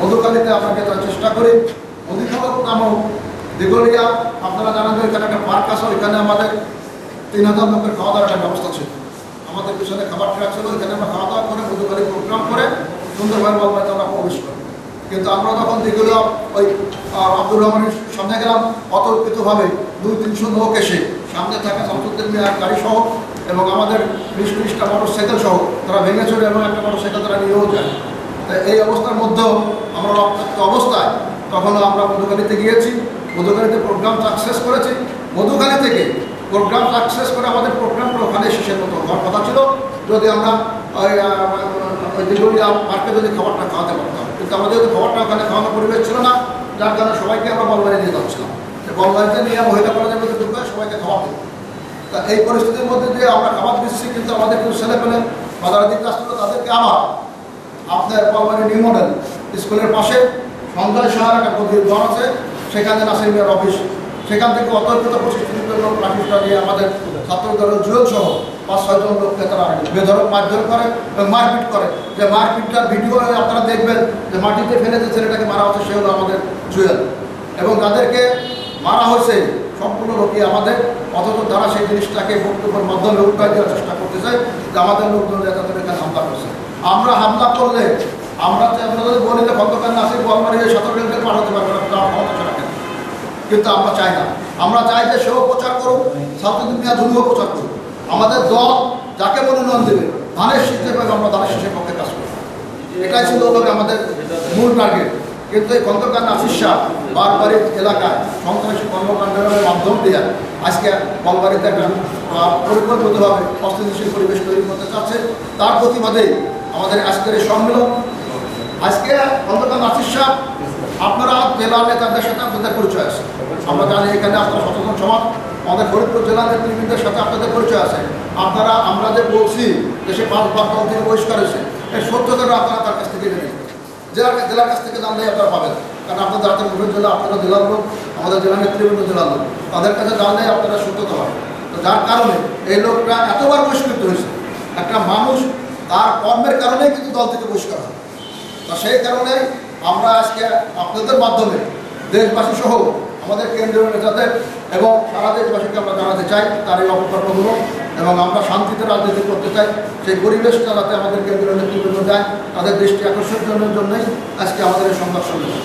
মধুখালীতে আমরা যাওয়ার চেষ্টা করি। মধুখালী নামক দিঘলিয়া আপনারা জানেন যে এখানে একটা পার্ক আছে, ওইখানে আমাদের 3000 লোকের খাওয়া দাওয়ার একটা ব্যবস্থা ছিল। আমাদের পিছনে খাবার ট্রাক ছিল, ওইখানে আমরা খাওয়া দাওয়া করে মধুখালী প্রোগ্রাম করে সুন্দরভাবে বলবাইতে আমরা প্রবেশ করি। কিন্তু আমরা তখন দিঘলিয়া ওই আব্দুর রহমানের সামনে গেলাম, অতর্কিতভাবে 200-300 লোক এসে সামনে থাকা শামসুদ্দিন মিয়ার গাড়ি সহ এবং আমাদের 20-30টা মোটরসাইকেল সহ তারা ভেঙে চলে এবং একটা মোটরসাইকেল তারা নিয়েও যায়। এই অবস্থার মধ্যেও আমরা রক্তাক্ত অবস্থায় তখনও আমরা মধুখালীতে গিয়েছি, মধুখালীতে প্রোগ্রাম সাকসেস করেছি। মধুখালী থেকে প্রোগ্রাম সাকসেস করে আমাদের প্রোগ্রামগুলো ওখানে শেষের মতো হওয়ার কথা ছিল যদি আমরা ওই দিঘলিয়া পার্কে যদি খাবারটা খাওয়াতে পারতাম। কিন্তু আমাদের যদি খাবারটা ওখানে খাওয়ানোর পরিবেশ ছিল না, যার কারণে সবাইকে আমরা বলবাড়ি নিয়ে যাচ্ছিলাম। বলবাড়িতে নিয়ে মহিলা কলেজের মধ্যে ঢুকে সবাইকে খাওয়াতে। তা এই পরিস্থিতির মধ্যে দিয়ে আমরা খাবার দিচ্ছি, কিন্তু আমাদের কিছু ছেলে পেলে বাজারের কাজ করলো, তাদেরকে আবার আপনার বলবাড়ি নিউ মডেল স্কুলের পাশে সঞ্জয় সাহার একটা গভীর ঘর আছে, সেখানে নাসির মিয়ার অফিস, সেখান থেকে অতর্কিত 25-30 জন লাঠিটা দিয়ে আমাদের ছাত্রদলের জুয়েল সহ 5-6 জন লোককে তারা বেধড়ক মারধর করে এবং মারপিট করে। যে মারপিটটার ভিডিও আপনারা দেখবেন, যে মাটিতে ফেলে যে ছেলেটাকে মারা হচ্ছে সে হলো আমাদের জুয়েল। এবং যাদেরকে মারা হয়েছে সম্পূর্ণ লোকই আমাদের, অথচ তারা সেই জিনিসটাকে বক্তব্যের মাধ্যমে উৎসাহ দেওয়ার চেষ্টা করতেছে যে আমাদের লোকজন তাদের এখানে হামলা করছে। আমরা হামলা করলে আমরা যদি বলি যে খন্দকার নাসির বলবাড়ি এই 17 জনকে পাঠাতে পারবে না, তার ক্ষমতা রাখেন। কিন্তু আমরা চাই না, আমরা চাই যে সেও প্রচার করুক, শামসুদ্দিন মিয়া জুলুও প্রচার করুক। আমাদের দল যাকে মনোনয়ন দেবে ধানের শীতে পাবে, আমরা ধানের শীষের পক্ষে কাজ করব। এটাই ছিল আমাদের মূল টার্গেট। কিন্তু এই খন্দকার নাসির শাহ বারবাড়ি এলাকায় সন্ত্রাসী কর্মকাণ্ডের মাধ্যম দিয়ে আজকে বলবাড়িতে একটা পরিকল্পিতভাবে অস্থিতিশীল পরিবেশ তৈরি করতে চাচ্ছে। তার প্রতিবাদেই আমাদের আজকের এই সম্মেলন। আজকে খন্দকার নাসির শাহ আপনারা জেলা নেতাদের সাথে আপনাদের পরিচয় আছে, আমরা জানি এখানে আপনারা সচেতন সমাজ, আমাদের ফরিদপুর জেলা নেতৃবৃন্দের সাথে আপনাদের পরিচয় আছে। আপনারা আমরা যে বলছি যে সে 5 বার দল থেকে বহিষ্কার হয়েছে, এই সত্যতাটা আপনারা তার কাছ থেকে জেনে জেলার কাছ থেকে জানলেই আপনারা পাবেন। কারণ আপনাদের হাতে মুঠের জেলা, আপনারা জেলার লোক, আমাদের জেলা নেতৃবৃন্দ জেলার লোক, তাদের কাছে জানলেই আপনারা সত্যতা হয়। তো যার কারণে এই লোকটা এতবার বহিষ্কৃত হয়েছে, একটা মানুষ তার কর্মের কারণেই কিন্তু দল থেকে বহিষ্কার হয়। তো সেই কারণে আমরা আজকে আপনাদের মাধ্যমে দেশবাসী সহ আমাদের কেন্দ্রীয় নেতাদের এবং সারা দেশবাসীকে আমরা জানাতে চাই তার এই অপকর্মগুলো, এবং আমরা শান্তিতে রাজনীতি করতে চাই। সেই পরিবেশটা যাতে আমাদের কেন্দ্রীয় নেতৃবৃন্দ দেয়, তাদের দৃষ্টি আকর্ষণের জন্যই আজকে আমাদের এই সংবাদ সম্মেলন।